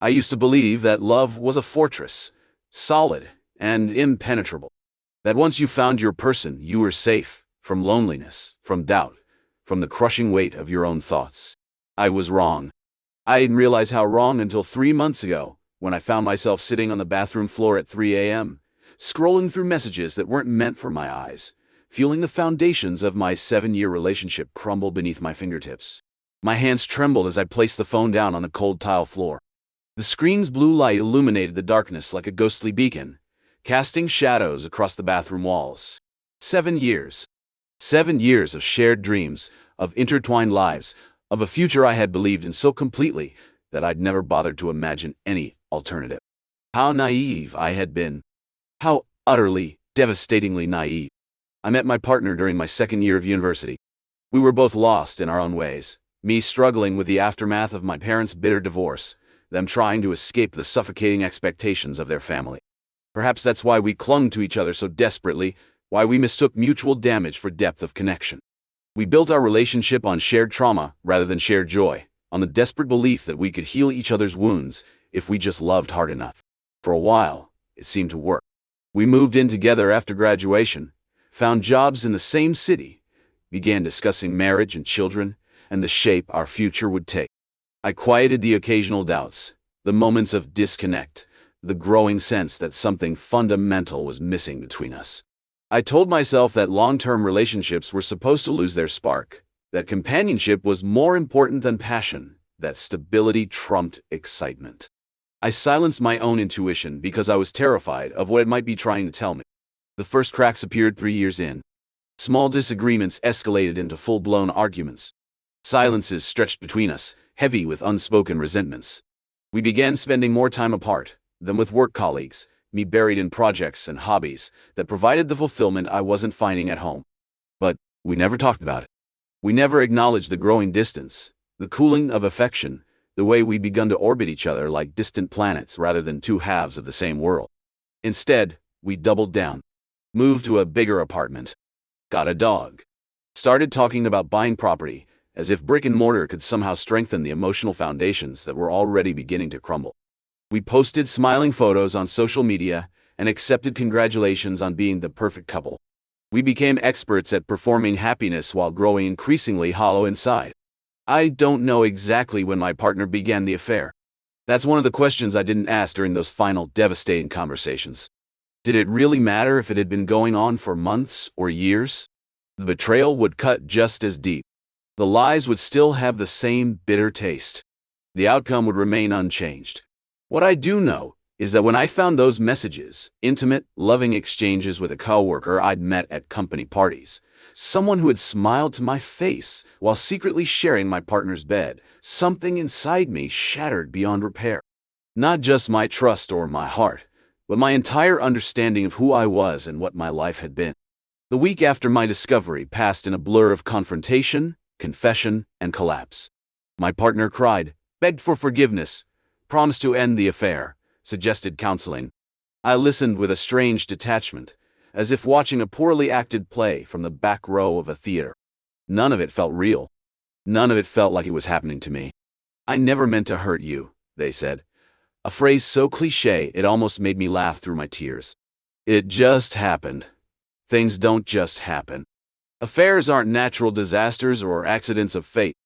I used to believe that love was a fortress, solid and impenetrable. That once you found your person, you were safe from loneliness, from doubt, from the crushing weight of your own thoughts. I was wrong. I didn't realize how wrong until 3 months ago, when I found myself sitting on the bathroom floor at 3 a.m., scrolling through messages that weren't meant for my eyes, feeling the foundations of my 7-year relationship crumble beneath my fingertips. My hands trembled as I placed the phone down on the cold tile floor. The screen's blue light illuminated the darkness like a ghostly beacon, casting shadows across the bathroom walls. 7 years. 7 years of shared dreams, of intertwined lives, of a future I had believed in so completely that I'd never bothered to imagine any alternative. How naive I had been. How utterly, devastatingly naive. I met my partner during my 2nd year of university. We were both lost in our own ways, me struggling with the aftermath of my parents' bitter divorce, them trying to escape the suffocating expectations of their family. Perhaps that's why we clung to each other so desperately, why we mistook mutual damage for depth of connection. We built our relationship on shared trauma rather than shared joy, on the desperate belief that we could heal each other's wounds if we just loved hard enough. For a while, it seemed to work. We moved in together after graduation, found jobs in the same city, began discussing marriage and children, and the shape our future would take. I quieted the occasional doubts, the moments of disconnect, the growing sense that something fundamental was missing between us. I told myself that long-term relationships were supposed to lose their spark, that companionship was more important than passion, that stability trumped excitement. I silenced my own intuition because I was terrified of what it might be trying to tell me. The first cracks appeared 3 years in. Small disagreements escalated into full-blown arguments. Silences stretched between us, heavy with unspoken resentments. We began spending more time apart than with work colleagues, me buried in projects and hobbies that provided the fulfillment I wasn't finding at home. But we never talked about it. We never acknowledged the growing distance, the cooling of affection, the way we'd begun to orbit each other like distant planets rather than two halves of the same world. Instead, we doubled down, moved to a bigger apartment, got a dog, started talking about buying property, as if brick and mortar could somehow strengthen the emotional foundations that were already beginning to crumble. We posted smiling photos on social media and accepted congratulations on being the perfect couple. We became experts at performing happiness while growing increasingly hollow inside. I don't know exactly when my partner began the affair. That's one of the questions I didn't ask during those final devastating conversations. Did it really matter if it had been going on for months or years? The betrayal would cut just as deep. The lies would still have the same bitter taste. The outcome would remain unchanged. What I do know is that when I found those messages, intimate, loving exchanges with a coworker I'd met at company parties, someone who had smiled to my face while secretly sharing my partner's bed, something inside me shattered beyond repair. Not just my trust or my heart, but my entire understanding of who I was and what my life had been. The week after my discovery passed in a blur of confrontation, confession, and collapse. My partner cried, begged for forgiveness, promised to end the affair, suggested counseling. I listened with a strange detachment, as if watching a poorly acted play from the back row of a theater. None of it felt real. None of it felt like it was happening to me. I never meant to hurt you, they said. A phrase so cliché it almost made me laugh through my tears. It just happened. Things don't just happen. Affairs aren't natural disasters or accidents of fate.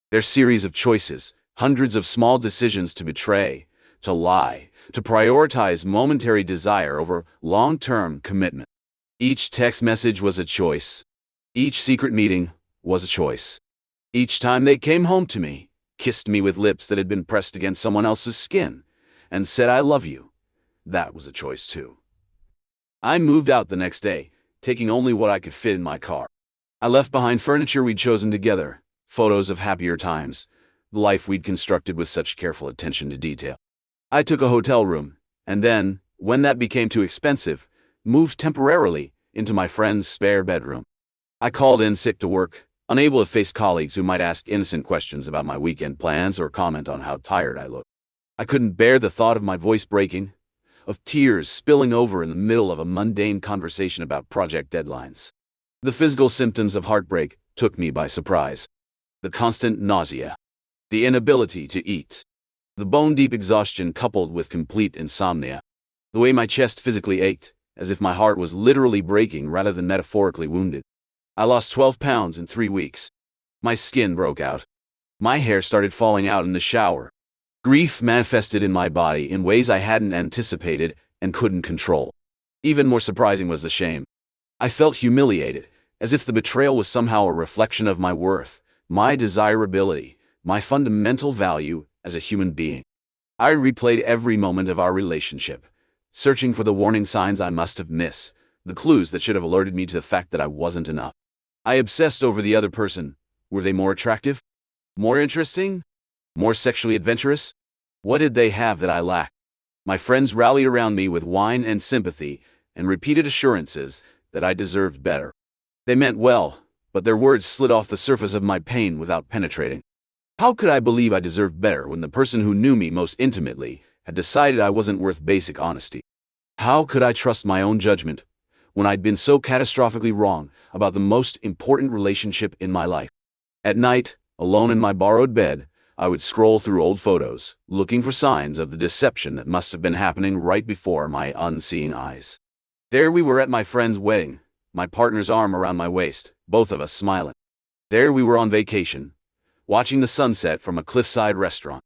They're series of choices, hundreds of small decisions to betray, to lie, to prioritize momentary desire over long-term commitment. Each text message was a choice. Each secret meeting was a choice. Each time they came home to me, kissed me with lips that had been pressed against someone else's skin, and said I love you, that was a choice too. I moved out the next day, taking only what I could fit in my car. I left behind furniture we'd chosen together, photos of happier times, the life we'd constructed with such careful attention to detail. I took a hotel room, and then, when that became too expensive, moved temporarily into my friend's spare bedroom. I called in sick to work, unable to face colleagues who might ask innocent questions about my weekend plans or comment on how tired I looked. I couldn't bear the thought of my voice breaking, of tears spilling over in the middle of a mundane conversation about project deadlines. The physical symptoms of heartbreak took me by surprise. The constant nausea. The inability to eat. The bone-deep exhaustion coupled with complete insomnia. The way my chest physically ached, as if my heart was literally breaking rather than metaphorically wounded. I lost 12 pounds in 3 weeks. My skin broke out. My hair started falling out in the shower. Grief manifested in my body in ways I hadn't anticipated and couldn't control. Even more surprising was the shame. I felt humiliated, as if the betrayal was somehow a reflection of my worth, my desirability, my fundamental value as a human being. I replayed every moment of our relationship, searching for the warning signs I must have missed, the clues that should have alerted me to the fact that I wasn't enough. I obsessed over the other person. Were they more attractive? More interesting? More sexually adventurous? What did they have that I lacked? My friends rallied around me with wine and sympathy and repeated assurances that I deserved better. They meant well, but their words slid off the surface of my pain without penetrating. How could I believe I deserved better when the person who knew me most intimately had decided I wasn't worth basic honesty? How could I trust my own judgment when I'd been so catastrophically wrong about the most important relationship in my life? At night, alone in my borrowed bed, I would scroll through old photos, looking for signs of the deception that must have been happening right before my unseeing eyes. There we were at my friend's wedding, my partner's arm around my waist, both of us smiling. There we were on vacation, watching the sunset from a cliffside restaurant.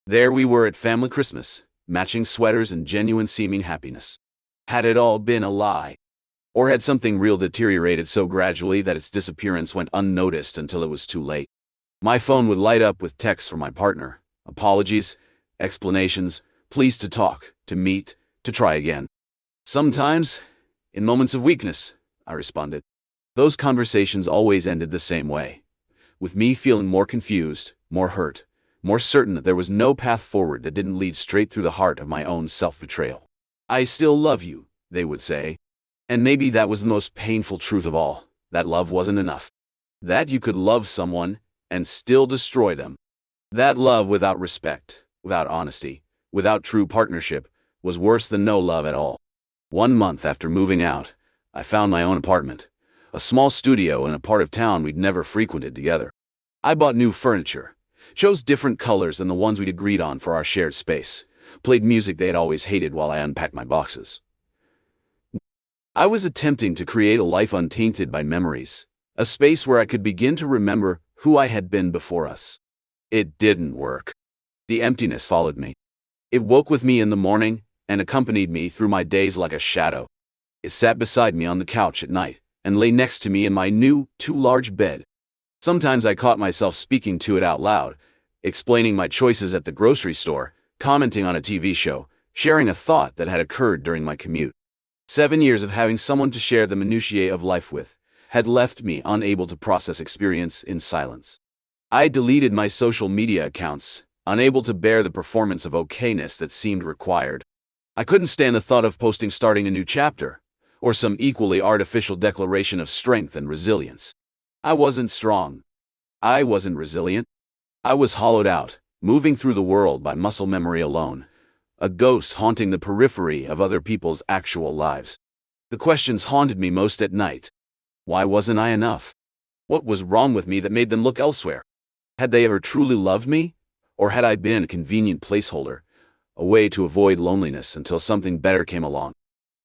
There we were at family Christmas, matching sweaters and genuine seeming happiness. Had it all been a lie? Or had something real deteriorated so gradually that its disappearance went unnoticed until it was too late? My phone would light up with texts from my partner. Apologies, explanations, pleased to talk, to meet, to try again. Sometimes, in moments of weakness, I responded. Those conversations always ended the same way, with me feeling more confused, more hurt, more certain that there was no path forward that didn't lead straight through the heart of my own self-betrayal. I still love you, they would say. And maybe that was the most painful truth of all, that love wasn't enough. That you could love someone and still destroy them. That love without respect, without honesty, without true partnership, was worse than no love at all. 1 month after moving out, I found my own apartment, a small studio in a part of town we'd never frequented together. I bought new furniture, chose different colors than the ones we'd agreed on for our shared space, played music they had always hated while I unpacked my boxes. I was attempting to create a life untainted by memories, a space where I could begin to remember who I had been before us. It didn't work. The emptiness followed me. It woke with me in the morning and accompanied me through my days like a shadow. It sat beside me on the couch at night and lay next to me in my new, too large bed. Sometimes I caught myself speaking to it out loud, explaining my choices at the grocery store, commenting on a TV show, sharing a thought that had occurred during my commute. 7 years of having someone to share the minutiae of life with had left me unable to process experience in silence. I deleted my social media accounts, unable to bear the performance of okayness that seemed required. I couldn't stand the thought of posting starting a new chapter, or some equally artificial declaration of strength and resilience. I wasn't strong. I wasn't resilient. I was hollowed out, moving through the world by muscle memory alone, a ghost haunting the periphery of other people's actual lives. The questions haunted me most at night. Why wasn't I enough? What was wrong with me that made them look elsewhere? Had they ever truly loved me? Or had I been a convenient placeholder, a way to avoid loneliness until something better came along?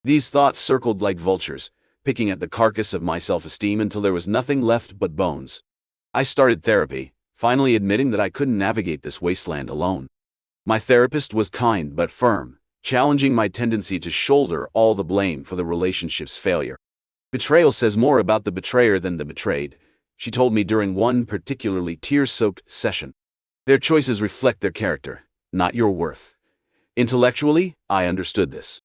These thoughts circled like vultures, picking at the carcass of my self-esteem until there was nothing left but bones. I started therapy, finally admitting that I couldn't navigate this wasteland alone. My therapist was kind but firm, challenging my tendency to shoulder all the blame for the relationship's failure. Betrayal says more about the betrayer than the betrayed, she told me during one particularly tear-soaked session. Their choices reflect their character, not your worth. Intellectually, I understood this.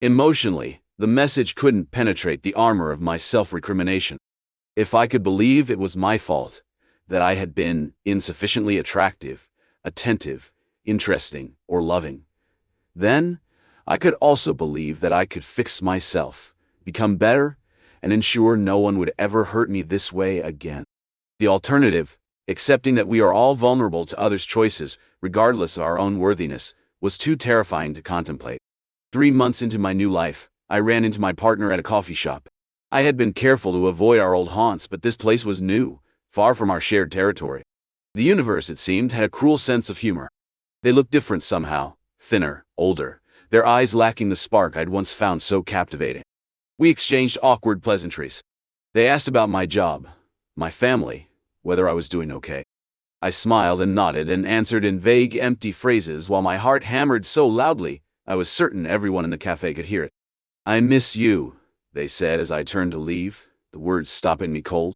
Emotionally, the message couldn't penetrate the armor of my self-recrimination. If I could believe it was my fault, that I had been insufficiently attractive, attentive, interesting, or loving, then I could also believe that I could fix myself, become better, and ensure no one would ever hurt me this way again. The alternative, accepting that we are all vulnerable to others' choices, regardless of our own worthiness, was too terrifying to contemplate. 3 months into my new life, I ran into my partner at a coffee shop. I had been careful to avoid our old haunts, but this place was new, far from our shared territory. The universe, it seemed, had a cruel sense of humor. They looked different somehow, thinner, older, their eyes lacking the spark I'd once found so captivating. We exchanged awkward pleasantries. They asked about my job, my family, whether I was doing okay. I smiled and nodded and answered in vague, empty phrases while my heart hammered so loudly I was certain everyone in the cafe could hear it. "I miss you," they said as I turned to leave, the words stopping me cold.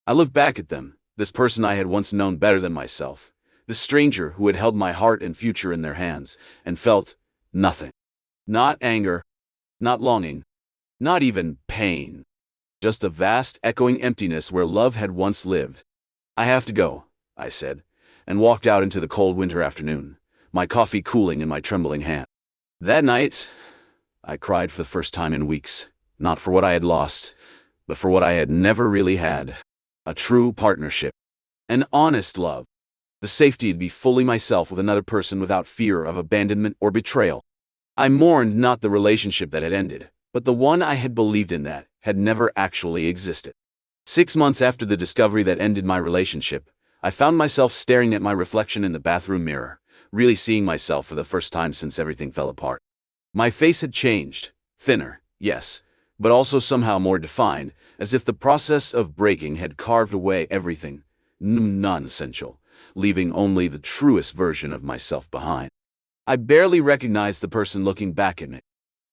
I looked back at them, this person I had once known better than myself, this stranger who had held my heart and future in their hands, and felt nothing. Not anger, not longing, not even pain. Just a vast, echoing emptiness where love had once lived. "I have to go," I said, and walked out into the cold winter afternoon, my coffee cooling in my trembling hand. That night, I cried for the first time in weeks, not for what I had lost, but for what I had never really had. A true partnership. An honest love. The safety to be fully myself with another person without fear of abandonment or betrayal. I mourned not the relationship that had ended, but the one I had believed in that had never actually existed. 6 months after the discovery that ended my relationship, I found myself staring at my reflection in the bathroom mirror, really seeing myself for the first time since everything fell apart. My face had changed, thinner, yes, but also somehow more defined, as if the process of breaking had carved away everything non-essential, leaving only the truest version of myself behind. I barely recognized the person looking back at me.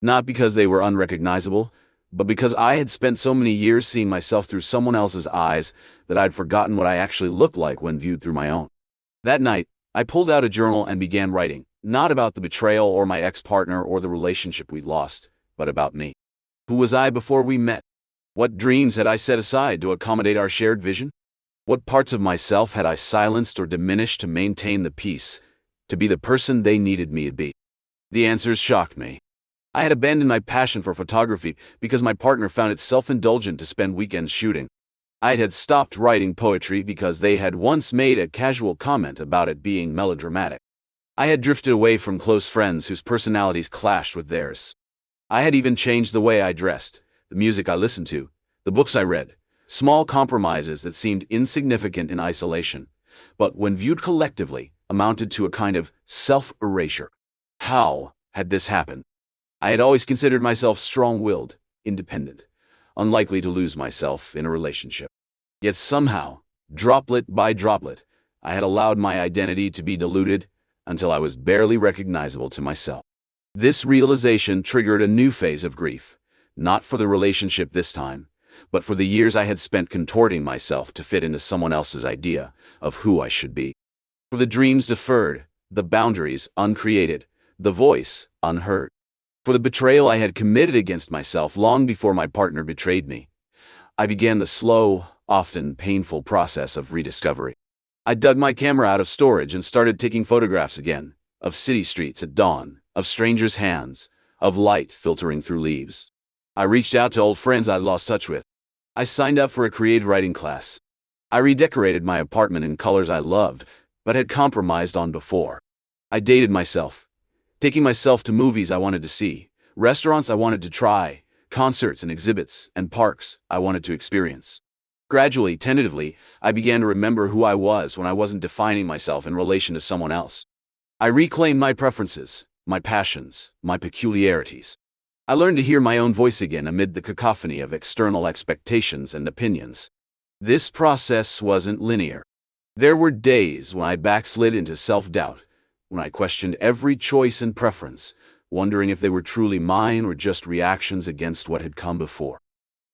Not because they were unrecognizable, but because I had spent so many years seeing myself through someone else's eyes that I'd forgotten what I actually looked like when viewed through my own. That night, I pulled out a journal and began writing, not about the betrayal or my ex-partner or the relationship we'd lost, but about me. Who was I before we met? What dreams had I set aside to accommodate our shared vision? What parts of myself had I silenced or diminished to maintain the peace, to be the person they needed me to be? The answers shocked me. I had abandoned my passion for photography because my partner found it self-indulgent to spend weekends shooting. I had stopped writing poetry because they had once made a casual comment about it being melodramatic. I had drifted away from close friends whose personalities clashed with theirs. I had even changed the way I dressed, the music I listened to, the books I read, small compromises that seemed insignificant in isolation, but when viewed collectively, amounted to a kind of self-erasure. How had this happened? I had always considered myself strong-willed, independent, unlikely to lose myself in a relationship. Yet somehow, droplet by droplet, I had allowed my identity to be diluted until I was barely recognizable to myself. This realization triggered a new phase of grief, not for the relationship this time, but for the years I had spent contorting myself to fit into someone else's idea of who I should be. For the dreams deferred, the boundaries uncreated, the voice unheard. For the betrayal I had committed against myself long before my partner betrayed me. I began the slow, often painful process of rediscovery. I dug my camera out of storage and started taking photographs again, of city streets at dawn, of strangers' hands, of light filtering through leaves. I reached out to old friends I'd lost touch with. I signed up for a creative writing class. I redecorated my apartment in colors I loved, but had compromised on before. I dated myself, taking myself to movies I wanted to see, restaurants I wanted to try, concerts and exhibits, and parks I wanted to experience. Gradually, tentatively, I began to remember who I was when I wasn't defining myself in relation to someone else. I reclaimed my preferences, my passions, my peculiarities. I learned to hear my own voice again amid the cacophony of external expectations and opinions. This process wasn't linear. There were days when I backslid into self-doubt, when I questioned every choice and preference, wondering if they were truly mine or just reactions against what had come before.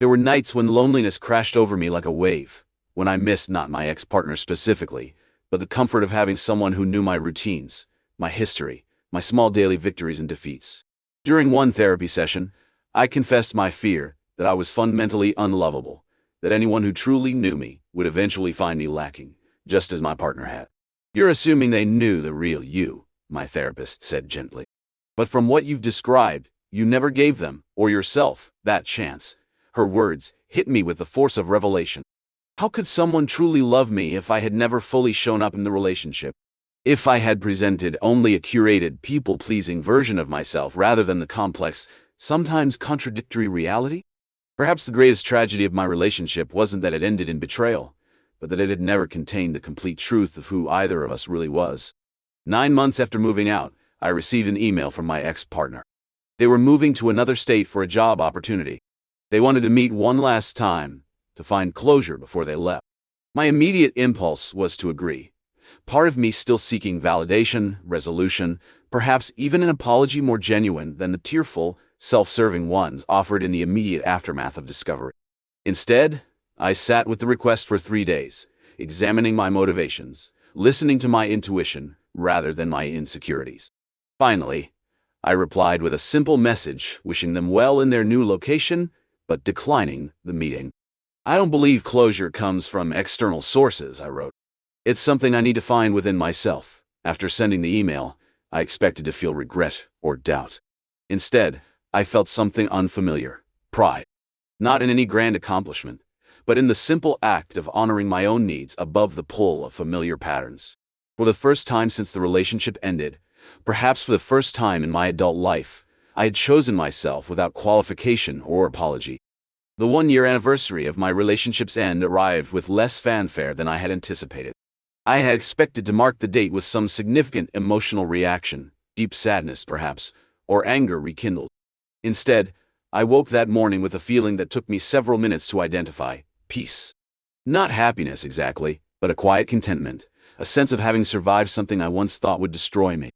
There were nights when loneliness crashed over me like a wave, when I missed not my ex-partner specifically, but the comfort of having someone who knew my routines, my history, my small daily victories and defeats. During one therapy session, I confessed my fear that I was fundamentally unlovable, that anyone who truly knew me would eventually find me lacking, just as my partner had. "You're assuming they knew the real you," my therapist said gently. "But from what you've described, you never gave them, or yourself, that chance." Her words hit me with the force of revelation. How could someone truly love me if I had never fully shown up in the relationship? If I had presented only a curated, people-pleasing version of myself rather than the complex, sometimes contradictory reality? Perhaps the greatest tragedy of my relationship wasn't that it ended in betrayal, but that it had never contained the complete truth of who either of us really was. 9 months after moving out, I received an email from my ex-partner. They were moving to another state for a job opportunity. They wanted to meet one last time to find closure before they left. My immediate impulse was to agree. Part of me still seeking validation, resolution, perhaps even an apology more genuine than the tearful, self-serving ones offered in the immediate aftermath of discovery. Instead, I sat with the request for 3 days, examining my motivations, listening to my intuition rather than my insecurities. Finally, I replied with a simple message wishing them well in their new location, but declining the meeting. I don't believe closure comes from external sources, I wrote. It's something I need to find within myself. After sending the email, I expected to feel regret or doubt. Instead, I felt something unfamiliar, pride. Not in any grand accomplishment, but in the simple act of honoring my own needs above the pull of familiar patterns. For the first time since the relationship ended, perhaps for the first time in my adult life, I had chosen myself without qualification or apology. The 1-year anniversary of my relationship's end arrived with less fanfare than I had anticipated. I had expected to mark the date with some significant emotional reaction, deep sadness perhaps, or anger rekindled. Instead, I woke that morning with a feeling that took me several minutes to identify: peace. Not happiness exactly, but a quiet contentment, a sense of having survived something I once thought would destroy me.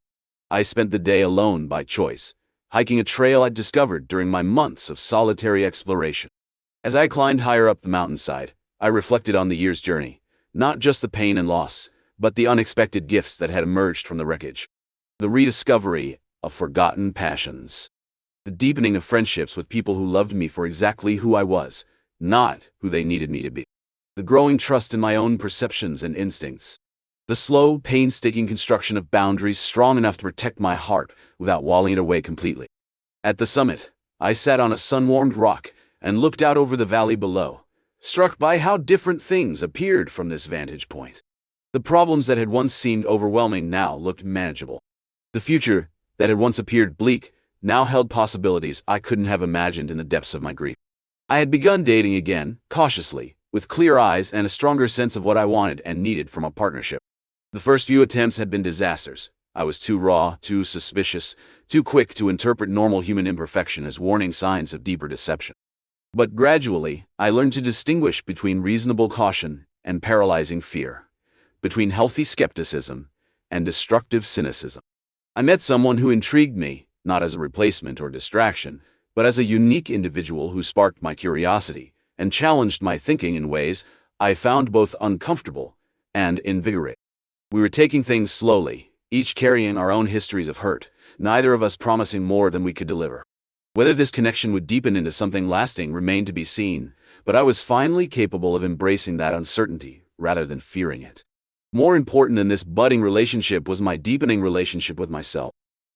I spent the day alone by choice, hiking a trail I'd discovered during my months of solitary exploration. As I climbed higher up the mountainside, I reflected on the year's journey, not just the pain and loss, but the unexpected gifts that had emerged from the wreckage. The rediscovery of forgotten passions. The deepening of friendships with people who loved me for exactly who I was, not who they needed me to be. The growing trust in my own perceptions and instincts. The slow, painstaking construction of boundaries strong enough to protect my heart without walling it away completely. At the summit, I sat on a sun-warmed rock and looked out over the valley below, struck by how different things appeared from this vantage point. The problems that had once seemed overwhelming now looked manageable. The future that had once appeared bleak now held possibilities I couldn't have imagined in the depths of my grief. I had begun dating again, cautiously, with clear eyes and a stronger sense of what I wanted and needed from a partnership. The first few attempts had been disasters. I was too raw, too suspicious, too quick to interpret normal human imperfection as warning signs of deeper deception. But gradually, I learned to distinguish between reasonable caution and paralyzing fear, between healthy skepticism and destructive cynicism. I met someone who intrigued me, not as a replacement or distraction, but as a unique individual who sparked my curiosity and challenged my thinking in ways I found both uncomfortable and invigorating. We were taking things slowly, each carrying our own histories of hurt, neither of us promising more than we could deliver. Whether this connection would deepen into something lasting remained to be seen, but I was finally capable of embracing that uncertainty rather than fearing it. More important than this budding relationship was my deepening relationship with myself.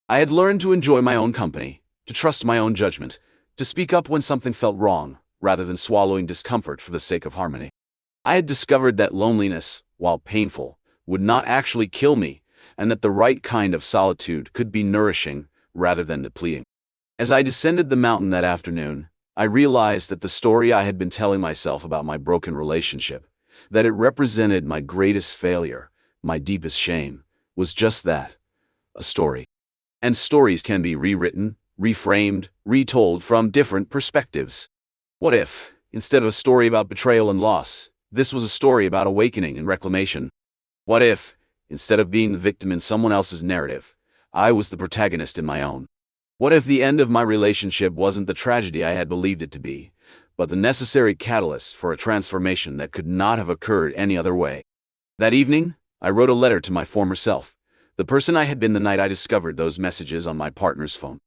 I had learned to enjoy my own company, to trust my own judgment, to speak up when something felt wrong, rather than swallowing discomfort for the sake of harmony. I had discovered that loneliness, while painful, would not actually kill me, and that the right kind of solitude could be nourishing rather than depleting. As I descended the mountain that afternoon, I realized that the story I had been telling myself about my broken relationship, that it represented my greatest failure, my deepest shame, was just that, a story. And stories can be rewritten, reframed, retold from different perspectives. What if, instead of a story about betrayal and loss, this was a story about awakening and reclamation? What if, instead of being the victim in someone else's narrative, I was the protagonist in my own? What if the end of my relationship wasn't the tragedy I had believed it to be, but the necessary catalyst for a transformation that could not have occurred any other way? That evening, I wrote a letter to my former self, the person I had been the night I discovered those messages on my partner's phone.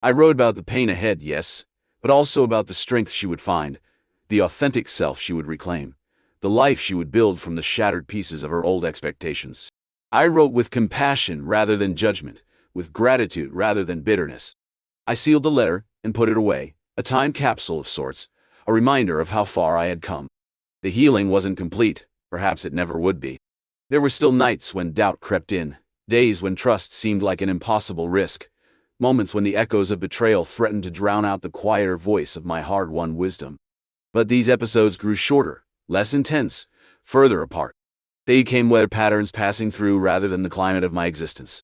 I wrote about the pain ahead, yes, but also about the strength she would find, the authentic self she would reclaim, the life she would build from the shattered pieces of her old expectations. I wrote with compassion rather than judgment, with gratitude rather than bitterness. I sealed the letter and put it away, a time capsule of sorts, a reminder of how far I had come. The healing wasn't complete, perhaps it never would be. There were still nights when doubt crept in, days when trust seemed like an impossible risk, moments when the echoes of betrayal threatened to drown out the quieter voice of my hard-won wisdom. But these episodes grew shorter, less intense, further apart. They became weather patterns passing through rather than the climate of my existence.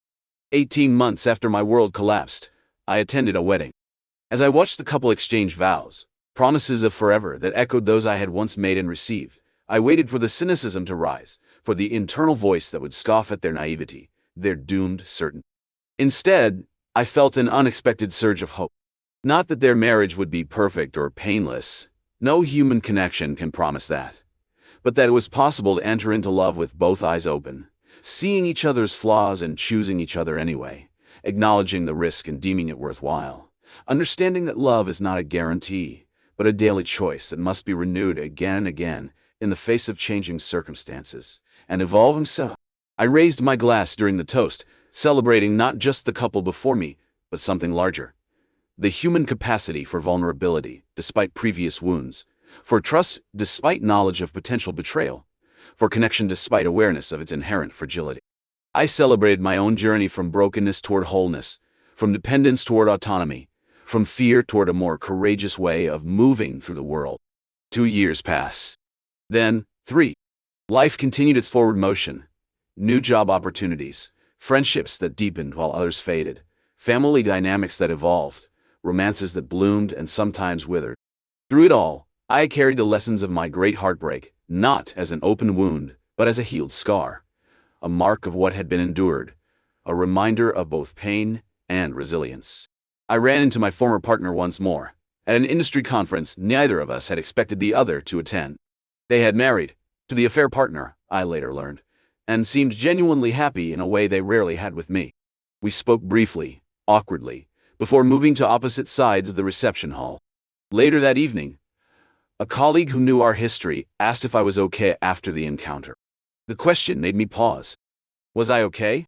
18 months after my world collapsed, I attended a wedding. As I watched the couple exchange vows, promises of forever that echoed those I had once made and received, I waited for the cynicism to rise, for the internal voice that would scoff at their naivety, their doomed certainty. Instead, I felt an unexpected surge of hope. Not that their marriage would be perfect or painless. No human connection can promise that. But that it was possible to enter into love with both eyes open, seeing each other's flaws and choosing each other anyway, acknowledging the risk and deeming it worthwhile, understanding that love is not a guarantee, but a daily choice that must be renewed again and again in the face of changing circumstances, and evolving so. I raised my glass during the toast, celebrating not just the couple before me, but something larger. The human capacity for vulnerability, despite previous wounds, for trust despite knowledge of potential betrayal, for connection despite awareness of its inherent fragility. I celebrated my own journey from brokenness toward wholeness, from dependence toward autonomy, from fear toward a more courageous way of moving through the world. 2 years passed. Then, 3. Life continued its forward motion. New job opportunities, friendships that deepened while others faded, family dynamics that evolved, romances that bloomed and sometimes withered. Through it all, I carried the lessons of my great heartbreak, not as an open wound, but as a healed scar, a mark of what had been endured, a reminder of both pain and resilience. I ran into my former partner once more, at an industry conference neither of us had expected the other to attend. They had married, to the affair partner, I later learned, and seemed genuinely happy in a way they rarely had with me. We spoke briefly, awkwardly, before moving to opposite sides of the reception hall. Later that evening, a colleague who knew our history asked if I was okay after the encounter. The question made me pause. Was I okay?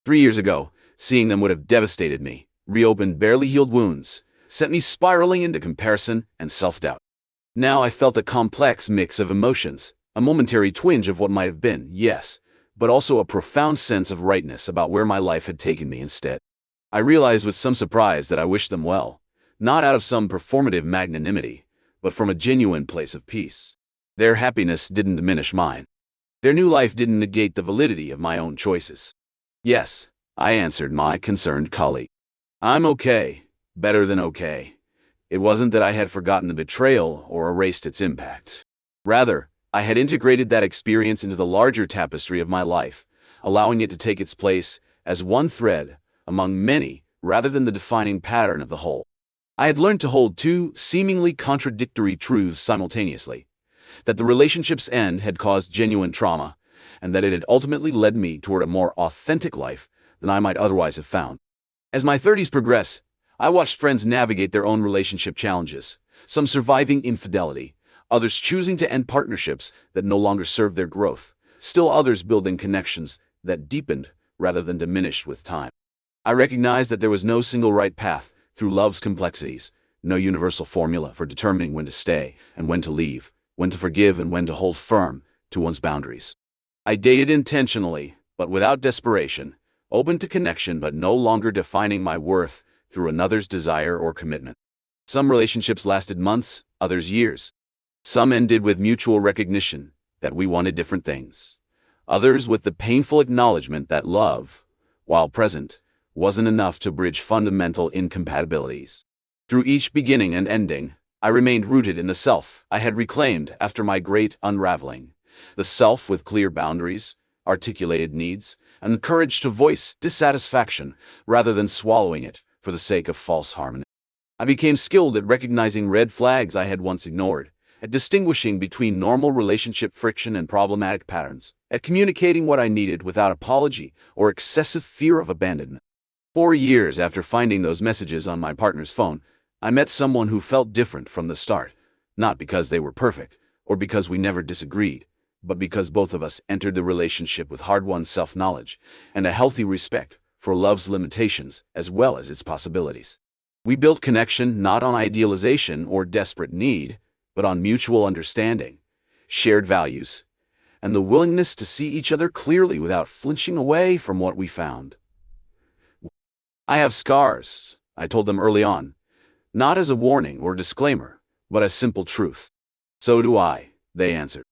3 years ago, seeing them would have devastated me, reopened barely healed wounds, sent me spiraling into comparison and self-doubt. Now I felt a complex mix of emotions, a momentary twinge of what might have been, yes, but also a profound sense of rightness about where my life had taken me instead. I realized with some surprise that I wished them well, not out of some performative magnanimity, but from a genuine place of peace. Their happiness didn't diminish mine. Their new life didn't negate the validity of my own choices. Yes, I answered my concerned colleague. I'm okay, better than okay. It wasn't that I had forgotten the betrayal or erased its impact. Rather, I had integrated that experience into the larger tapestry of my life, allowing it to take its place as one thread among many rather than the defining pattern of the whole. I had learned to hold two seemingly contradictory truths simultaneously, that the relationship's end had caused genuine trauma, and that it had ultimately led me toward a more authentic life than I might otherwise have found. As my 30s progressed, I watched friends navigate their own relationship challenges, some surviving infidelity, others choosing to end partnerships that no longer served their growth, still others building connections that deepened rather than diminished with time. I recognized that there was no single right path through love's complexities, no universal formula for determining when to stay and when to leave, when to forgive and when to hold firm to one's boundaries. I dated intentionally, but without desperation, open to connection but no longer defining my worth through another's desire or commitment. Some relationships lasted months, others years. Some ended with mutual recognition that we wanted different things. Others with the painful acknowledgement that love, while present, wasn't enough to bridge fundamental incompatibilities. Through each beginning and ending, I remained rooted in the self I had reclaimed after my great unraveling. The self with clear boundaries, articulated needs, and the courage to voice dissatisfaction rather than swallowing it for the sake of false harmony. I became skilled at recognizing red flags I had once ignored, at distinguishing between normal relationship friction and problematic patterns, at communicating what I needed without apology or excessive fear of abandonment. 4 years after finding those messages on my partner's phone, I met someone who felt different from the start, not because they were perfect, or because we never disagreed, but because both of us entered the relationship with hard-won self-knowledge and a healthy respect for love's limitations as well as its possibilities. We built connection not on idealization or desperate need, but on mutual understanding, shared values, and the willingness to see each other clearly without flinching away from what we found. I have scars, I told them early on, not as a warning or disclaimer, but as simple truth. So do I, they answered.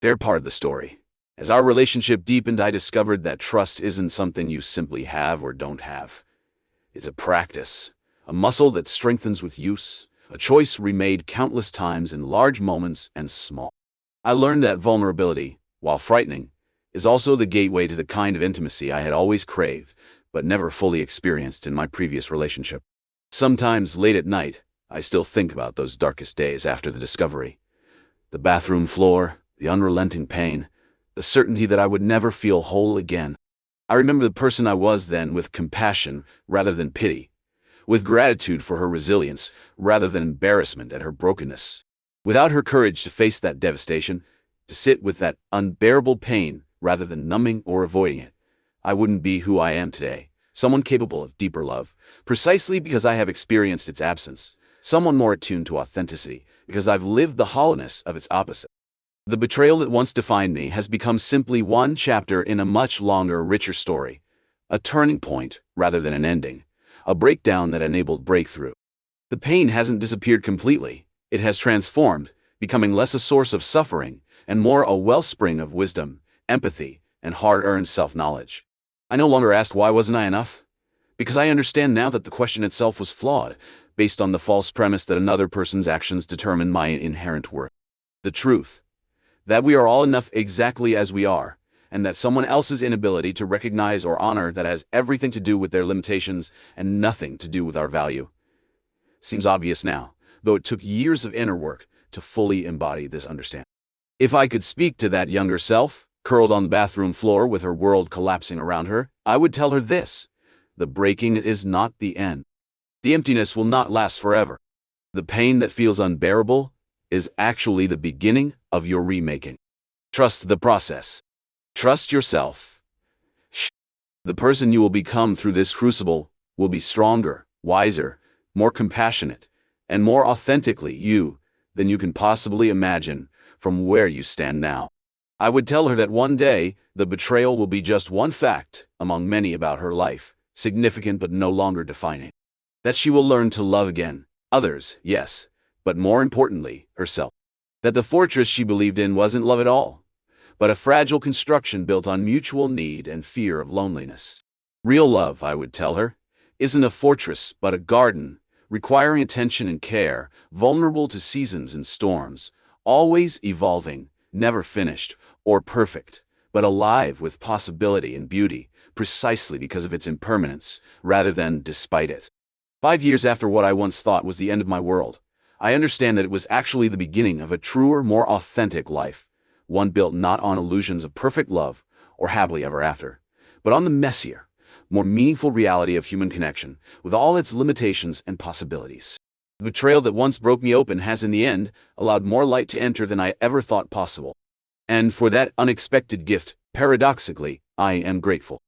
They're part of the story. As our relationship deepened, I discovered that trust isn't something you simply have or don't have. It's a practice, a muscle that strengthens with use, a choice remade countless times in large moments and small. I learned that vulnerability, while frightening, is also the gateway to the kind of intimacy I had always craved, but never fully experienced in my previous relationship. Sometimes, late at night, I still think about those darkest days after the discovery. The bathroom floor, the unrelenting pain, the certainty that I would never feel whole again. I remember the person I was then with compassion rather than pity, with gratitude for her resilience rather than embarrassment at her brokenness. Without her courage to face that devastation, to sit with that unbearable pain rather than numbing or avoiding it, I wouldn't be who I am today, someone capable of deeper love, precisely because I have experienced its absence, someone more attuned to authenticity, because I've lived the hollowness of its opposite. The betrayal that once defined me has become simply one chapter in a much longer, richer story, a turning point rather than an ending, a breakdown that enabled breakthrough. The pain hasn't disappeared completely, it has transformed, becoming less a source of suffering and more a wellspring of wisdom, empathy, and hard-earned self-knowledge. I no longer ask why wasn't I enough, because I understand now that the question itself was flawed, based on the false premise that another person's actions determine my inherent worth. The truth, that we are all enough exactly as we are, and that someone else's inability to recognize or honor that has everything to do with their limitations and nothing to do with our value, seems obvious now, though it took years of inner work to fully embody this understanding. If I could speak to that younger self, curled on the bathroom floor with her world collapsing around her, I would tell her this: the breaking is not the end. The emptiness will not last forever. The pain that feels unbearable is actually the beginning of your remaking. Trust the process. Trust yourself. The person you will become through this crucible will be stronger, wiser, more compassionate, and more authentically you than you can possibly imagine from where you stand now. I would tell her that one day, the betrayal will be just one fact among many about her life, significant but no longer defining. That she will learn to love again, others, yes, but more importantly, herself. That the fortress she believed in wasn't love at all, but a fragile construction built on mutual need and fear of loneliness. Real love, I would tell her, isn't a fortress but a garden, requiring attention and care, vulnerable to seasons and storms, always evolving, never finished or perfect, but alive with possibility and beauty, precisely because of its impermanence, rather than despite it. 5 years after what I once thought was the end of my world, I understand that it was actually the beginning of a truer, more authentic life, one built not on illusions of perfect love or happily ever after, but on the messier, more meaningful reality of human connection, with all its limitations and possibilities. The betrayal that once broke me open has in the end allowed more light to enter than I ever thought possible. And for that unexpected gift, paradoxically, I am grateful.